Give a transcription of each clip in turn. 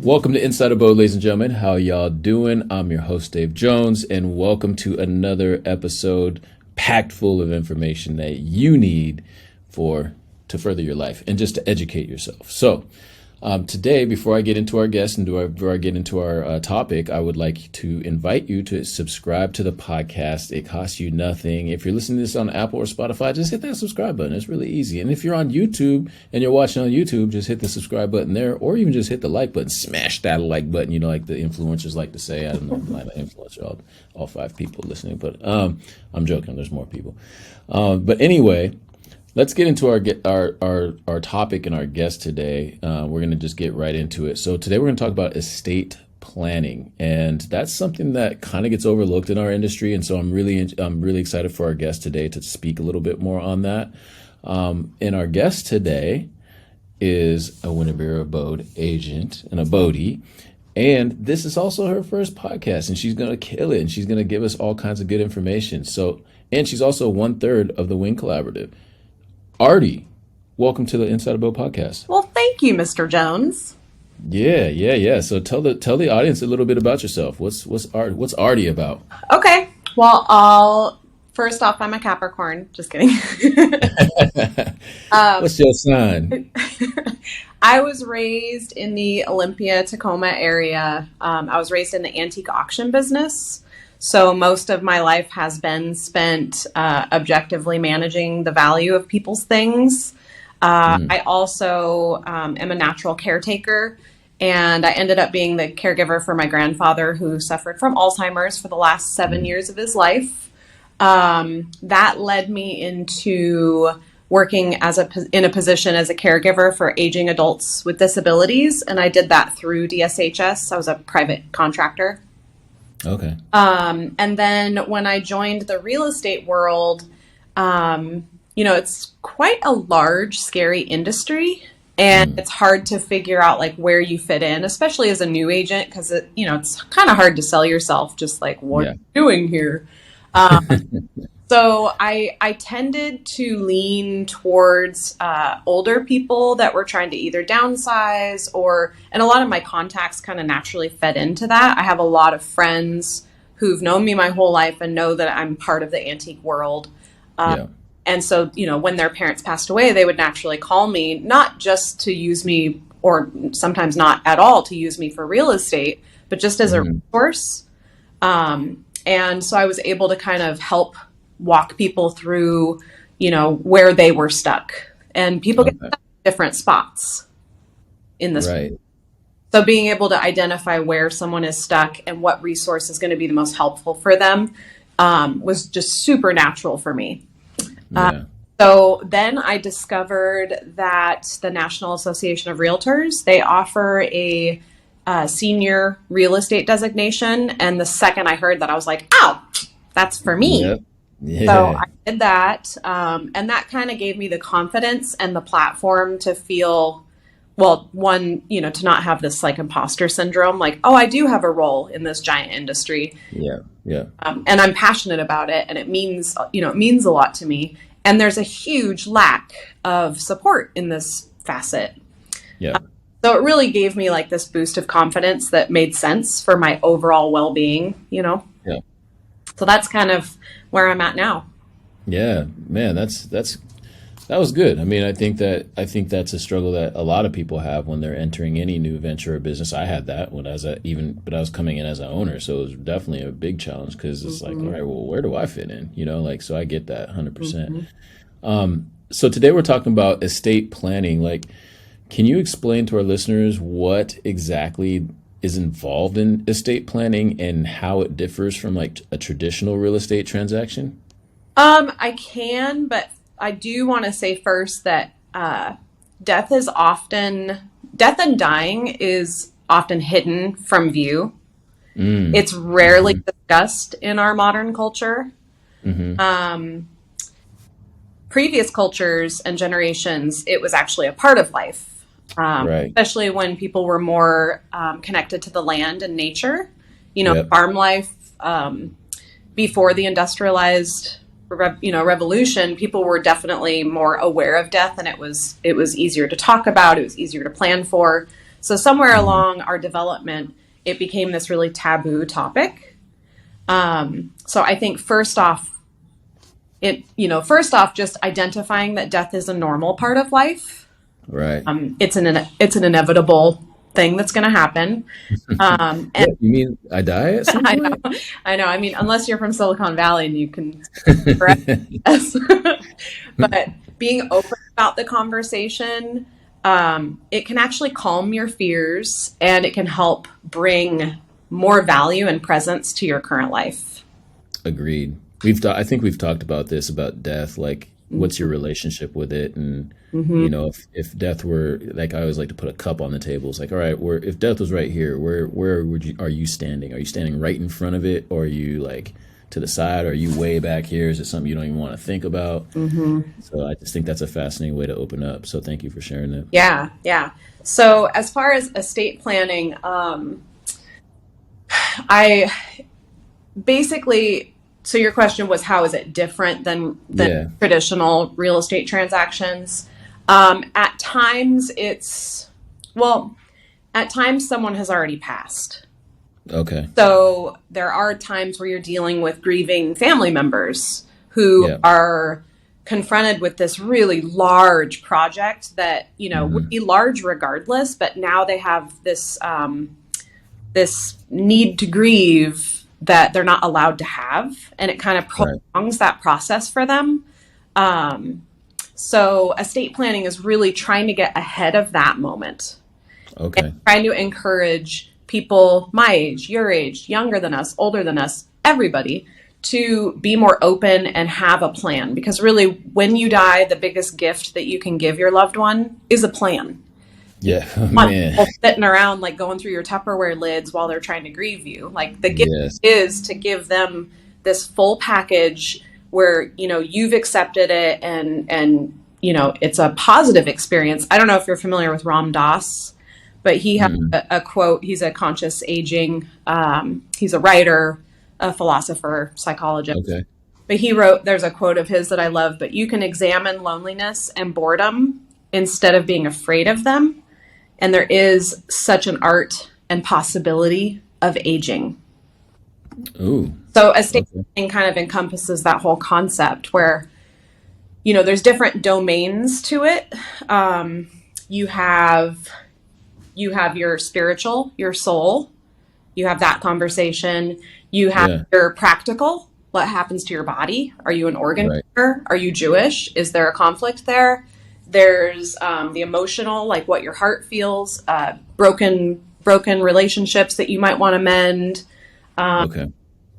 Welcome to Inside Abode, ladies and gentlemen. How y'all doing? I'm your host, Dave Jones, and welcome to another episode packed full of information that you need to further your life and just to educate yourself. So today, before I get into our guest and before I get into our topic, I would like to invite you to subscribe to the podcast. It costs you nothing. If you're listening to this on Apple or Spotify, just hit that subscribe button. It's really easy. And if you're on YouTube and you're watching on YouTube, just hit the subscribe button there, or even just hit the like button. Smash that like button, like the influencers like to say. I don't know if I'm an influencer, all 5 people listening, but I'm joking. There's more people. But anyway, let's get into our topic and our guest today. We're going to just get right into it. So today we're going to talk about estate planning, and that's something that kind of gets overlooked in our industry. And so I'm really excited for our guest today to speak a little bit more on that. And our guest today is a Windermere Abode agent, an Abode. And this is also her first podcast, and she's going to kill it, and she's going to give us all kinds of good information. And she's also 1/3 of the Win Collaborative. Aarde, welcome to the Inside Abode podcast. Well, thank you, Mr. Jones. Yeah. So tell the audience a little bit about yourself. What's Aarde about? Okay. Well, first off, I'm a Capricorn. Just kidding. What's your sign? I was raised in the Olympia, Tacoma area. I was raised in the antique auction business. So most of my life has been spent objectively managing the value of people's things. I also am a natural caretaker, and I ended up being the caregiver for my grandfather, who suffered from Alzheimer's for the last 7 years of his life. That led me into working in a position as a caregiver for aging adults with disabilities, and I did that through DSHS. I was a private contractor. Okay. And then when I joined the real estate world, it's quite a large, scary industry, and it's hard to figure out like where you fit in, especially as a new agent, because it's kind of hard to sell yourself, just like what are you doing here? So I tended to lean towards older people that were trying to either downsize and a lot of my contacts kind of naturally fed into that. I have a lot of friends who've known me my whole life and know that I'm part of the antique world. And so, when their parents passed away, they would naturally call me, not just to use me, or sometimes not at all to use me for real estate, but just as a resource. And so I was able to kind of help walk people through, where they were stuck. And people get stuck in different spots in this. Right. So being able to identify where someone is stuck and what resource is going to be the most helpful for them was just super natural for me. So then I discovered that the National Association of Realtors, they offer a senior real estate designation. And the second I heard that, I was like, oh, that's for me. Yep. Yeah. So I did that. And that kind of gave me the confidence and the platform to feel, to not have this like imposter syndrome, like, oh, I do have a role in this giant industry. Yeah. And I'm passionate about it. And it means a lot to me. And there's a huge lack of support in this facet. Yeah. So it really gave me like this boost of confidence that made sense for my overall well-being, Yeah. So that's kind of where I'm at now. Yeah, man, that was good. I mean, I think that's a struggle that a lot of people have when they're entering any new venture or business. I had that when but I was coming in as an owner, so it was definitely a big challenge, because it's like, all right, well, where do I fit in? So I get that 100%. So today we're talking about estate planning. Like, can you explain to our listeners what exactly is involved in estate planning and how it differs from like a traditional real estate transaction? I can, but I do want to say first that death and dying is often hidden from view. It's rarely discussed in our modern culture. Previous cultures and generations, it was actually a part of life. Especially when people were more connected to the land and nature, farm life, before the industrialized revolution, people were definitely more aware of death, and it was easier to talk about. It was easier to plan for. So somewhere Hmm. along our development, it became this really taboo topic. So I think first off, just identifying that death is a normal part of life. Right. It's an inevitable thing that's going to happen. And What, you mean I die at some I point? know, I know. I mean, unless you're from Silicon Valley and you can correct us, but being open about the conversation, it can actually calm your fears and it can help bring more value and presence to your current life. Agreed. I think we've talked about this about death. Like, what's your relationship with it? And Mm-hmm. if death were like, I always like to put a cup on the table. It's like, all right, where if death was right here, where would you are you standing? Are you standing right in front of it, or are you like to the side? Or are you way back here? Is it something you don't even want to think about? Mm-hmm. So I just think that's a fascinating way to open up. So thank you for sharing that. Yeah, yeah. So as far as estate planning, I basically, so your question was how is it different than Yeah. traditional real estate transactions? At times well, at times someone has already passed. Okay. So there are times where you're dealing with grieving family members who Yeah. are confronted with this really large project that, would Hmm. be large regardless, but now they have this need to grieve that they're not allowed to have, and it kind of Right. prolongs that process for them. Um, so estate planning is really trying to get ahead of that moment and Okay. trying to encourage people my age, your age, younger than us, older than us, everybody to be more open and have a plan. Because really, when you die, the biggest gift that you can give your loved one is a plan. You Yeah. don't want Man. people sitting around like going through your Tupperware lids while they're trying to grieve you. Like the gift Yes. is to give them this full package where you've accepted it and it's a positive experience. I don't know if you're familiar with Ram Dass, but he has Mm-mm. a quote. He's a conscious aging. He's a writer, a philosopher, psychologist. Okay. But he wrote, there's a quote of his that I love, but you can examine loneliness and boredom instead of being afraid of them. And there is such an art and possibility of aging. Ooh. So estate Okay. planning kind of encompasses that whole concept where, there's different domains to it. You have your spiritual, your soul. You have that conversation. You have Yeah. your practical. What happens to your body? Are you an organ Right. donor? Are you Jewish? Is there a conflict there? There's the emotional, like what your heart feels, broken relationships that you might want to mend. Okay.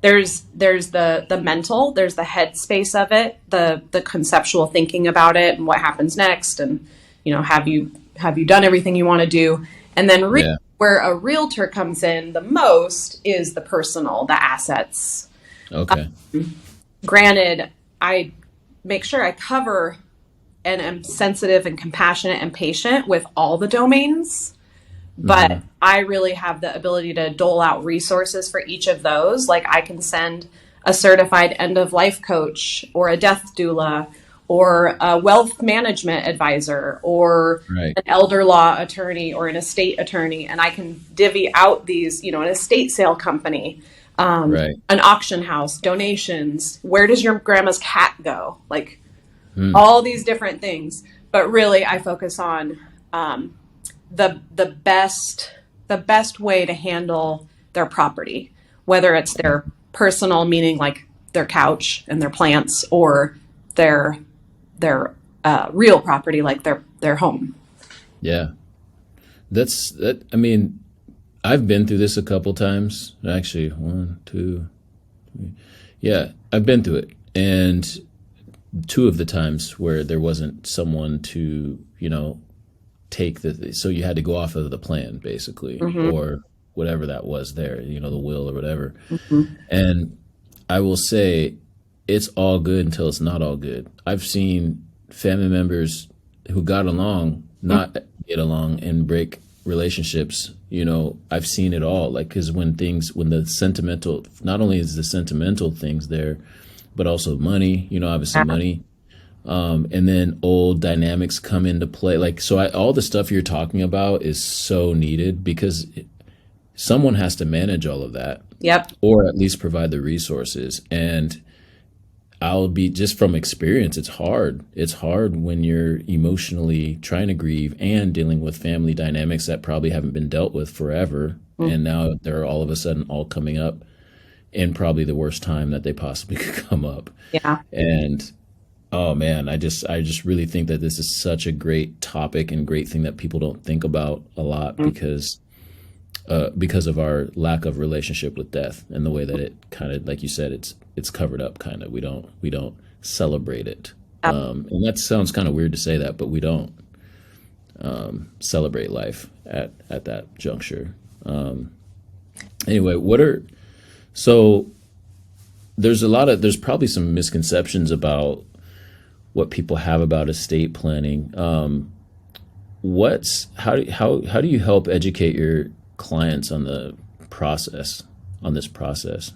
There's the mental, there's the head space of it, the conceptual thinking about it and what happens next, and have you done everything you want to do? And then Yeah. where a realtor comes in the most is the personal, the assets. Okay. Granted, I make sure I cover and am sensitive and compassionate and patient with all the domains, but Hmm. I really have the ability to dole out resources for each of those. Like I can send a certified end of life coach or a death doula or a wealth management advisor or Right. an elder law attorney or an estate attorney. And I can divvy out these, an estate sale company, Right. an auction house, donations. Where does your grandma's cat go? Like Hmm. all these different things. But really, I focus on the best way to handle their property, whether it's their personal, meaning like their couch and their plants, or their real property, like their home. Yeah. That's that. I mean, I've been through this a couple times. Actually, one, two. Yeah, I've been through it, and two of the times where there wasn't someone to, take so you had to go off of the plan basically, Hmm. or whatever that was there, the will or whatever. Hmm. And I will say it's all good until it's not all good. I've seen family members who got along not get along and break relationships. I've seen it all. Like, because when the sentimental, not only is the sentimental things there, but also money, obviously Yeah. money. And then old dynamics come into play. Like, so all the stuff you're talking about is so needed because someone has to manage all of that Yep. or at least provide the resources. And I'll be just from experience, it's hard. It's hard when you're emotionally trying to grieve and dealing with family dynamics that probably haven't been dealt with forever. And now they're all of a sudden all coming up in probably the worst time that they possibly could come up. Yeah. And oh man, I just really think that this is such a great topic and great thing that people don't think about a lot because of our lack of relationship with death and the way that it kind of, like you said, it's covered up kind of. We don't celebrate it. And that sounds kind of weird to say that, but we don't celebrate life at that juncture. Anyway, so there's probably some misconceptions about what people have about estate planning. How do you help educate your clients on this process?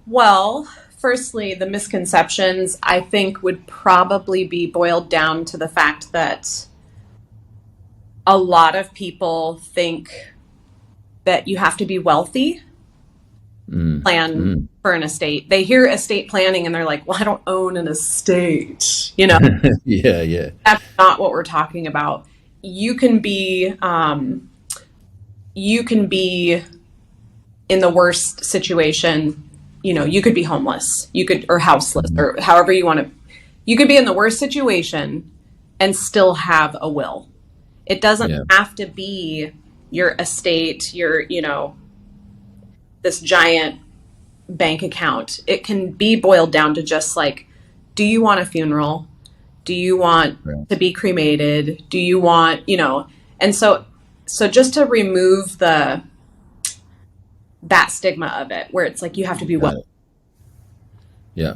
Well, firstly, the misconceptions I think would probably be boiled down to the fact that a lot of people think that you have to be wealthy plan for an estate. They hear estate planning and they're like, well, I don't own an estate, Yeah, yeah. That's not what we're talking about. You can be in the worst situation. You could be homeless, or houseless, or however you want to. You could be in the worst situation and still have a will. It doesn't have to be your estate, this giant bank account. It can be boiled down to just like, do you want a funeral? Do you want to be cremated? Do you want, and so just to remove that stigma of it, where it's like, you have to be well. Yeah.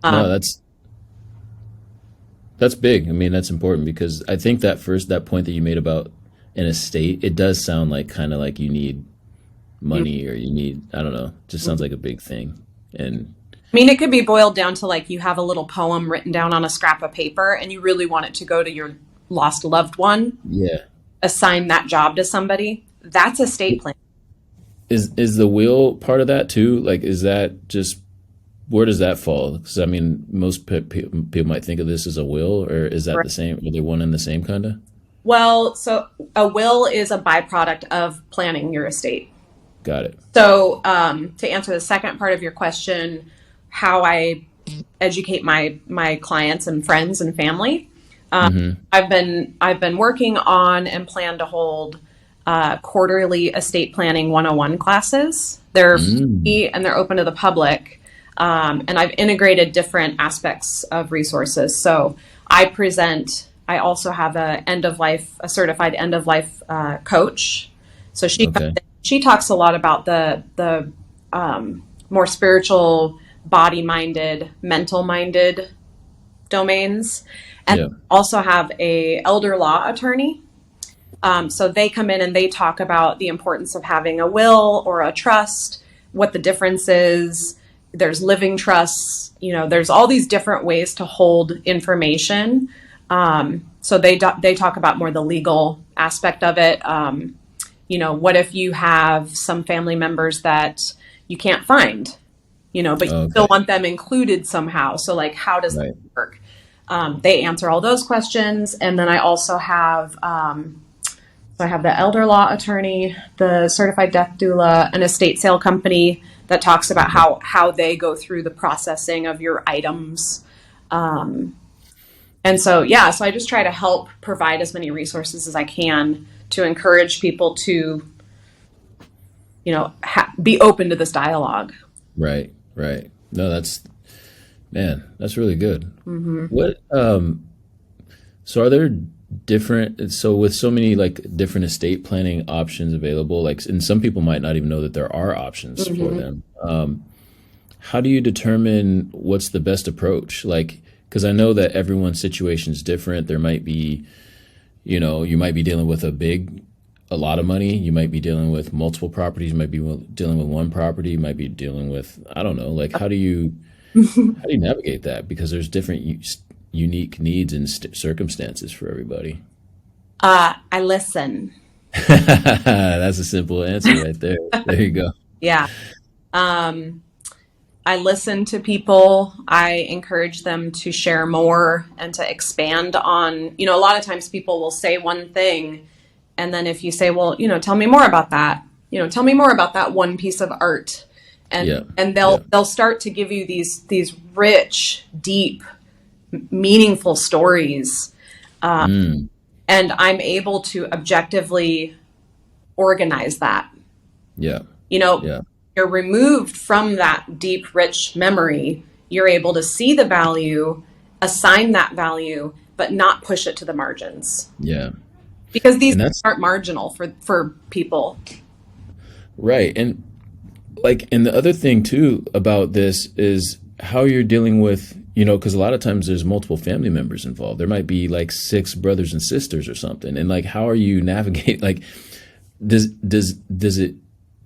No, that's big. I mean, that's important because I think that point that you made about an estate, it does sound like kind of like you need money or you need, I don't know, just sounds like a big thing. And I mean, it could be boiled down to like, you have a little poem written down on a scrap of paper and you really want it to go to your lost loved one. Yeah. Assign that job to somebody. That's estate planning. Is the will part of that too? Like, is that just, where does that fall? Because I mean, most people might think of this as a will, or is that the same? Are they one and the same kind of? Well, so a will is a byproduct of planning your estate. Got it. So to answer the second part of your question, how I educate my clients and friends and family, I've been working on and plan to hold quarterly estate planning 101 classes. They're free and they're open to the public. And I've integrated different aspects of resources. So I also have a certified end of life coach. So she talks a lot about the more spiritual, body-minded, mental-minded domains, and also have a elder law attorney. So they come in and they talk about the importance of having a will or a trust, what the difference is. There's living trusts, there's all these different ways to hold information. So they talk about more the legal aspect of it. What if you have some family members that you can't find, but you still want them included somehow. So like, how does that work? They answer all those questions. And then I also have, I have the elder law attorney, the certified death doula, an estate sale company that talks about how they go through the processing of your items. And so I just try to help provide as many resources as I can to encourage people to, be open to this dialogue. Right. No, that's really good. What, so are there with so many like different estate planning options available, like, and some people might not even know that there are options for them. How do you determine what's the best approach? Like, because I know that everyone's situation is different. There might be, you might be dealing with a lot of money. You might be dealing with multiple properties. You might be dealing with one property. You might be dealing with, I don't know, like, how do you navigate that? Because there's different unique needs and circumstances for everybody. I listen. That's a simple answer right there. There you go. Yeah. Um, I listen to people. I encourage them to share more and to expand on, a lot of times people will say one thing. And then if you say, well, tell me more about that, tell me more about that one piece of art. And, Yeah. and Yeah. they'll start to give you these rich, deep, meaningful stories. Mm. And I'm able to objectively organize that. Yeah. You know, Yeah. you're removed from that deep, rich memory. You're able to see the value, assign that value, but not push it to the margins. Yeah. Because these And that's aren't marginal for people. right. And the other thing too about this is how you're dealing with, because a lot of times there's multiple family members involved. There might be like 6 brothers and sisters or something. And like, how are you navigate? Like, does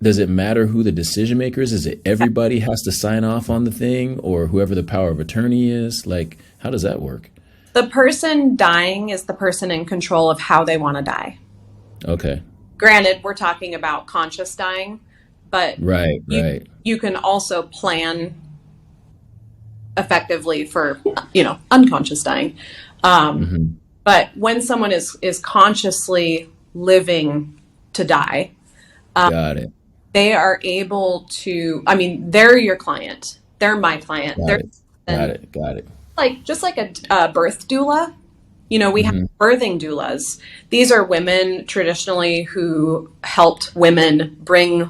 it matter who the decision maker is? Is it everybody has to sign off on the thing, or whoever the power of attorney is? Like, how does that work? The person dying is the person in control of how they want to die. Okay. Granted, we're talking about conscious dying, but Right. you Right. you can also plan effectively for unconscious dying. Hmm. But when someone is consciously living to die, Got it. they are able to. I mean, they're your client. They're my client. Got They're it. Got it. Got it. just like a birth doula. We have Hmm. birthing doulas. These are women traditionally who helped women bring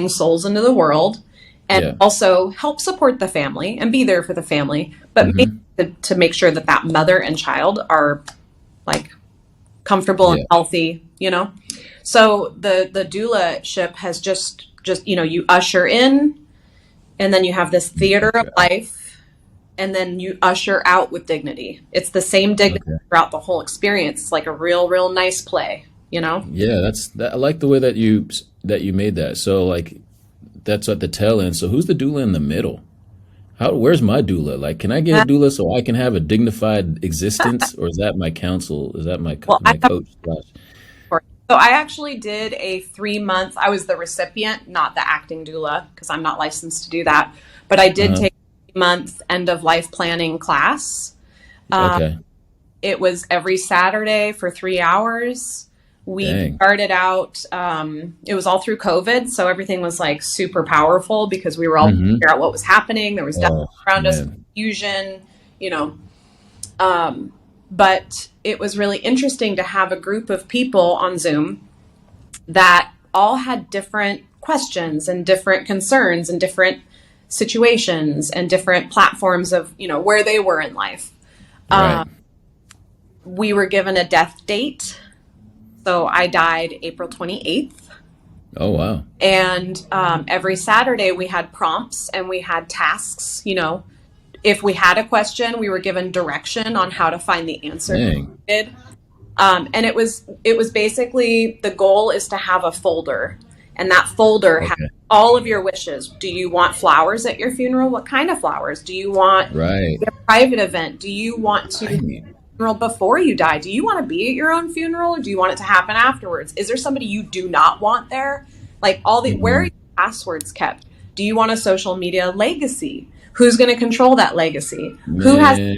souls into the world, and Yeah. also help support the family and be there for the family, but Hmm. to make sure that mother and child are like comfortable and Yeah. healthy. So the doula ship has just you usher in, and then you have this theater of Okay. life, and then you usher out with dignity. It's the same dignity Okay. throughout the whole experience. It's like a real nice play. Yeah. I like the way that you made that. So like, that's at the tail end. So who's the doula in the middle? Where's my doula? Like, can I get a doula so I can have a dignified existence, or is that my counsel? Is that Well, I my have coach slash? So I actually did a 3 month. I was the recipient, not the acting doula, because I'm not licensed to do that. But I did Uh-huh. take a 3 month end of life planning class. Okay. It was every Saturday for 3 hours. We Dang. started out. It was all through COVID, so everything was like super powerful because we were all trying to Hmm. figure out what was happening. There was death Oh around us, man. confusion, you know. Um, but it was really interesting to have a group of people on Zoom that all had different questions and different concerns and different situations and different platforms of, where they were in life. Right. We were given a death date. So I died April 28th. Oh wow. And every Saturday we had prompts and we had tasks. If we had a question, we were given direction on how to find the answer. Dang. And it was basically, the goal is to have a folder, and that folder has Okay. all of your wishes. Do you want flowers at your funeral? What kind of flowers? Do you want Right. a private event? Do you want to Right. funeral before you die? Do you want to be at your own funeral, or do you want it to happen afterwards? Is there somebody you do not want there? Like where are Hmm. your passwords kept? Do you want a social media legacy? Who's going to control that legacy? Who has Man.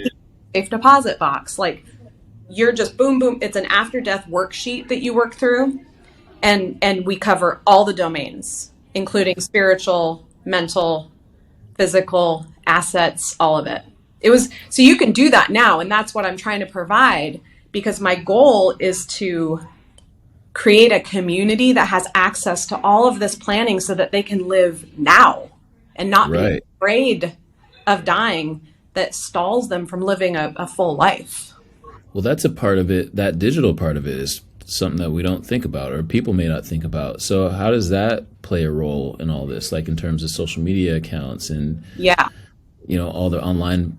a safe deposit box? Like, you're just boom, boom. It's an after death worksheet that you work through. And we cover all the domains, including spiritual, mental, physical, assets, all of it. So you can do that now. And that's what I'm trying to provide, because my goal is to create a community that has access to all of this planning so that they can live now and not be Right. afraid of dying that stalls them from living a full life. Well, that's a part of it. That digital part of it is something that we don't think about, or people may not think about. So how does that play a role in all this? Like in terms of social media accounts and, Yeah. all the online,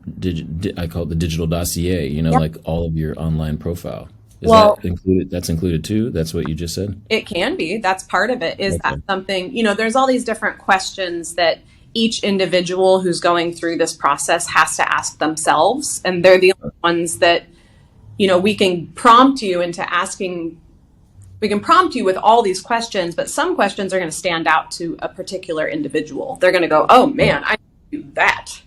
I call it the digital dossier, Yeah. like all of your online profile. Is Well, that included? That's included too? That's what you just said? it can be. That's part of it. Is Okay. that something, there's all these different questions that each individual who's going through this process has to ask themselves, and they're the only ones that, you know, we can prompt you into asking. We can prompt you with all these questions, but some questions are going to stand out to a particular individual. They're going to go, oh man, I do that.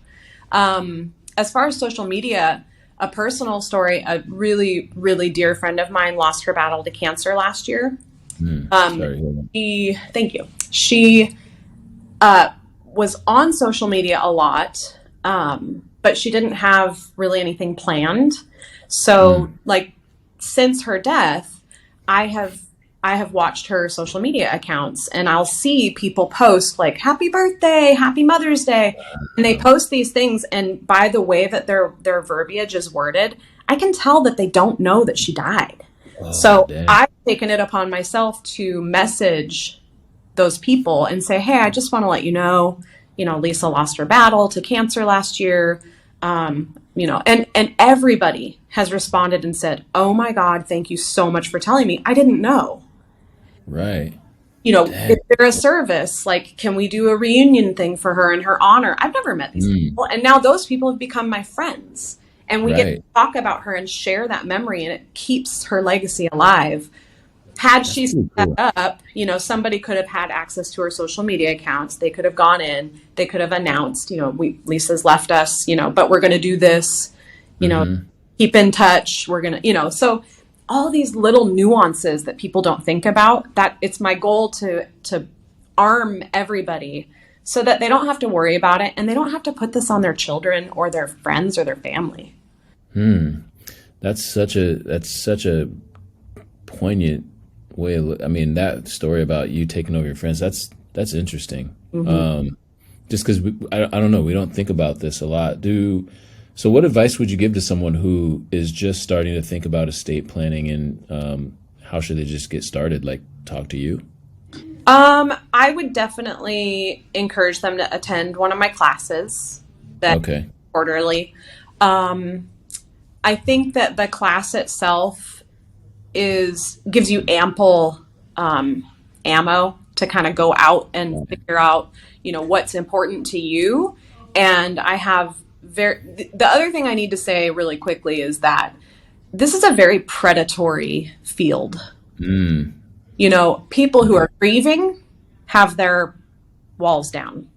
As far as social media, a personal story, a really, really dear friend of mine lost her battle to cancer last year. Thank you. She was on social media a lot, but she didn't have really anything planned. So like since her death, I have watched her social media accounts, and I'll see people post like happy birthday, happy Mother's Day. And they post these things, and by the way that their verbiage is worded, I can tell that they don't know that she died. I've taken it upon myself to message those people and say, hey, I just want to let you know, Lisa lost her battle to cancer last year. And everybody has responded and said, oh my God, thank you so much for telling me. I didn't know. Right. Is there a service? Like, can we do a reunion thing for her in her honor? I've never met these people. And now those people have become my friends. And we get to talk about her and share that memory, and it keeps her legacy alive. Had she set that up, somebody could have had access to her social media accounts. They could have gone in, they could have announced, Lisa's left us, but we're going to do this, keep in touch. We're going to, so all these little nuances that people don't think about, that it's my goal to arm everybody so that they don't have to worry about it, and they don't have to put this on their children or their friends or their family. That's such a poignant way of, that story about you taking over your friends, that's interesting. Just because I don't know, we don't think about this a lot. So what advice would you give to someone who is just starting to think about estate planning, and how should they just get started? Like, talk to you? I would definitely encourage them to attend one of my classes quarterly. I think that the class itself gives you ample ammo to kind of go out and figure out, what's important to you. And I have the other thing I need to say really quickly is that this is a very predatory field. People who are grieving have their walls down.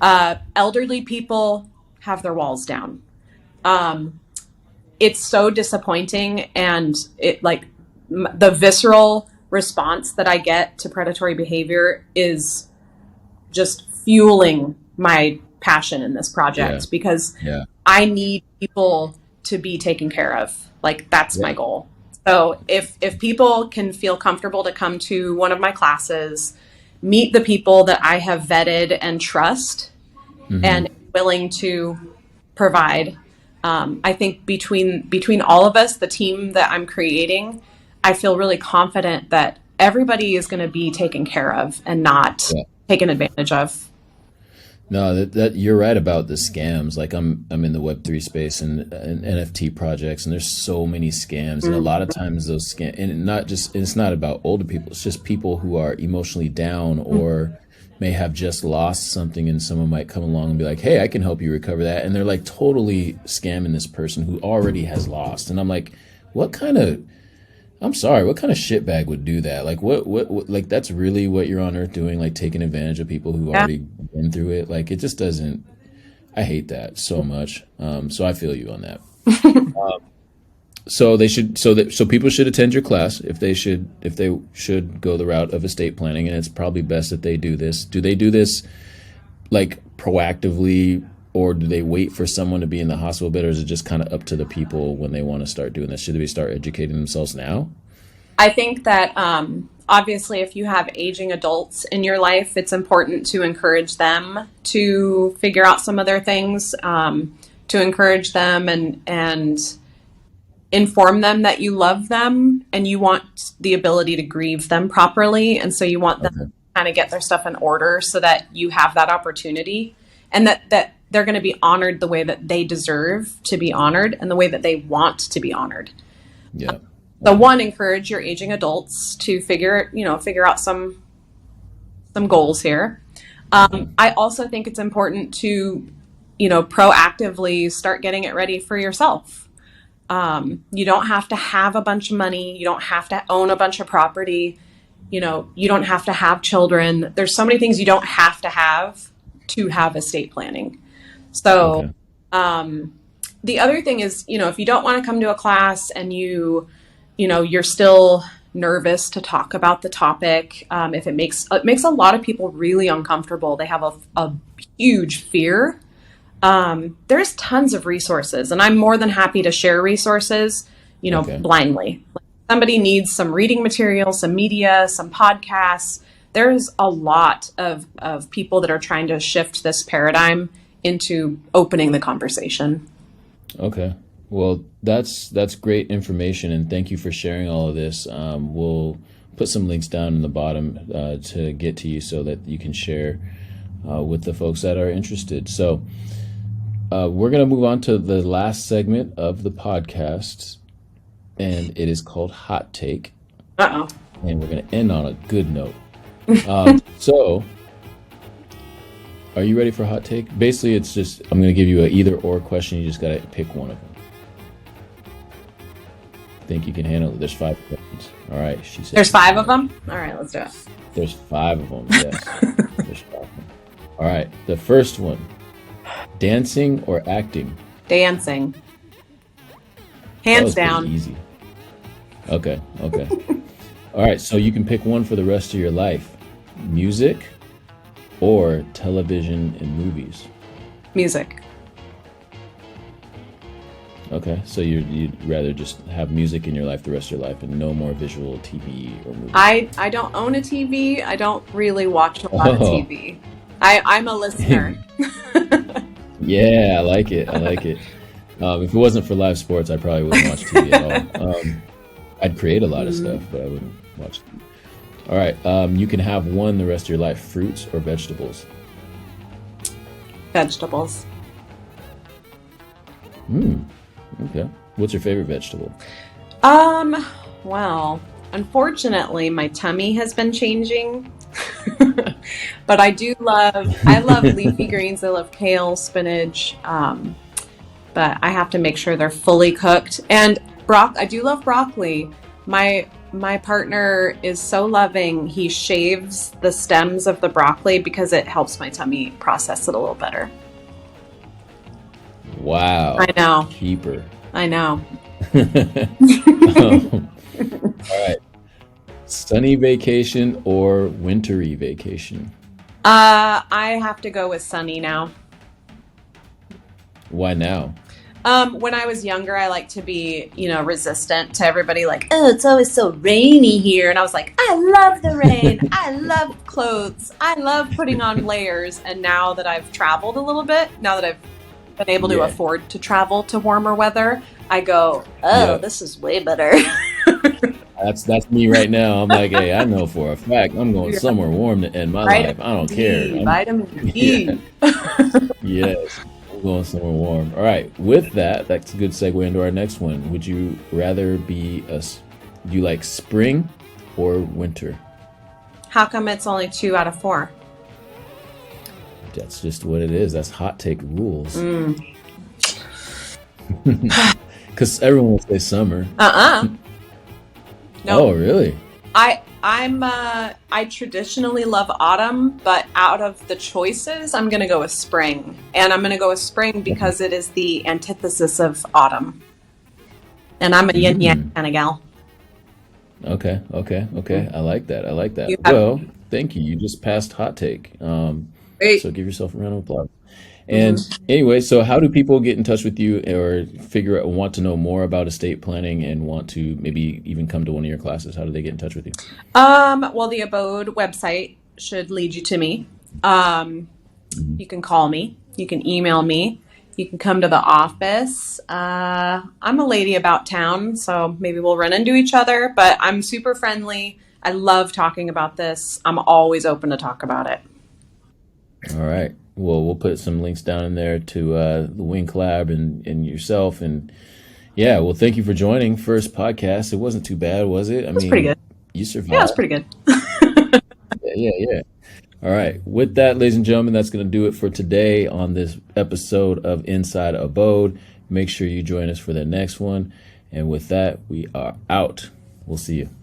Elderly people have their walls down. It's so disappointing, and the visceral response that I get to predatory behavior is just fueling my passion in this project, because I need people to be taken care of. Like, that's my goal. So if people can feel comfortable to come to one of my classes, meet the people that I have vetted and trust and willing to provide, I think between all of us, the team that I'm creating, I feel really confident that everybody is going to be taken care of and not taken advantage of. No, that you're right about the scams. Like, I'm in the Web3 space and NFT projects, and there's so many scams, and a lot of times those scams, and it's not about older people. It's just people who are emotionally down or may have just lost something, and someone might come along and be like, "Hey, I can help you recover that," and they're like totally scamming this person who already has lost. And I'm like, what kind of shitbag would do that? Like, what, like, that's really what you're on earth doing? Like, taking advantage of people who already been through it? Like, it just doesn't, I hate that so much. So I feel you on that. So people should attend your class if they should go the route of estate planning. And it's probably best that they do this. Do they do this like proactively, or do they wait for someone to be in the hospital bed, or is it just kind of up to the people when they want to start doing this? Should they start educating themselves now? I think that obviously if you have aging adults in your life, it's important to encourage them to figure out some of their things, to encourage them and inform them that you love them and you want the ability to grieve them properly. And so you want them to kind of get their stuff in order so that you have that opportunity, and that they're going to be honored the way that they deserve to be honored and the way that they want to be honored. Yeah. So one, encourage your aging adults to figure out some goals here. I also think it's important to, proactively start getting it ready for yourself. You don't have to have a bunch of money. You don't have to own a bunch of property. You don't have to have children. There's so many things you don't have to have estate planning. So, Okay. the other thing is, if you don't want to come to a class and you're still nervous to talk about the topic, if it makes a lot of people really uncomfortable. They have a huge fear. There's tons of resources, and I'm more than happy to share resources, Okay. blindly. Like, somebody needs some reading material, some media, some podcasts. There's a lot of people that are trying to shift this paradigm into opening the conversation. Okay. Well, that's great information, and thank you for sharing all of this. We'll put some links down in the bottom to get to you so that you can share with the folks that are interested. So we're going to move on to the last segment of the podcast, and it is called Hot Take, Uh-oh. and we're going to end on a good note. So, are you ready for Hot Take? Basically, it's just I'm going to give you a either or question. You just got to pick one of them. Think you can handle it? There's 5 questions. All right, she said. There's 5 of them? All right, let's do it. There's 5 of them. Yes, there's 5 of them. All right, the first one: dancing or acting? Dancing. That Hands was pretty down. easy. Okay. All right, so you can pick one for the rest of your life: music or television and movies. Music. Okay, so you'd rather just have music in your life the rest of your life and no more visual TV or movies. I don't own a TV. I don't really watch a lot of Oh, TV. I'm a listener. yeah, I like it. If it wasn't for live sports, I probably wouldn't watch TV at all. I'd create a lot of stuff, but I wouldn't watch TV. All right, you can have one the rest of your life: fruits or vegetables. Vegetables. Okay. What's your favorite vegetable? Well, unfortunately, my tummy has been changing. But I love leafy greens. I love kale, spinach. But I have to make sure they're fully cooked. And I do love broccoli. My partner is so loving. He shaves the stems of the broccoli because it helps my tummy process it a little better. Wow. I know. Keeper. I know. All right. Sunny vacation or wintry vacation? I have to go with sunny now. Why now? When I was younger, I liked to be, resistant to everybody like, oh, it's always so rainy here. And I was like, I love the rain. I love clothes. I love putting on layers. And now that I've traveled a little bit, now that I've been able to Yeah. afford to travel to warmer weather, I go, oh, Yeah. this is way better. That's me right now. I'm like, hey, I know for a fact I'm going Yeah. somewhere warm to end my life. I don't care. Vitamin Yeah. D. Yes. I'm going somewhere warm. All right. With that, that's a good segue into our next one. Would you rather do you like spring or winter? How come it's only 2 out of 4? That's just what it is. That's hot take rules. Because everyone will say summer. No. Oh, really? I traditionally love autumn, but out of the choices, I'm going to go with spring. And I'm going to go with spring because it is the antithesis of autumn. And I'm a yin yang kind of gal. Okay. I like that. You have- Well, thank you. You just passed hot take. Great. So give yourself a round of applause. And anyway, so how do people get in touch with you or want to know more about estate planning and want to maybe even come to one of your classes? How do they get in touch with you? Well, the Abode website should lead you to me. You can call me. You can email me. You can come to the office. I'm a lady about town, so maybe we'll run into each other, but I'm super friendly. I love talking about this. I'm always open to talk about it. All right. Well, we'll put some links down in there to the Wing Collab and yourself. And yeah, well, thank you for joining first podcast. It wasn't too bad, was it? I It was pretty good. You survived. Yeah, it was pretty good. Yeah. All right. With that, ladies and gentlemen, that's going to do it for today on this episode of Inside Abode. Make sure you join us for the next one. And with that, we are out. We'll see you.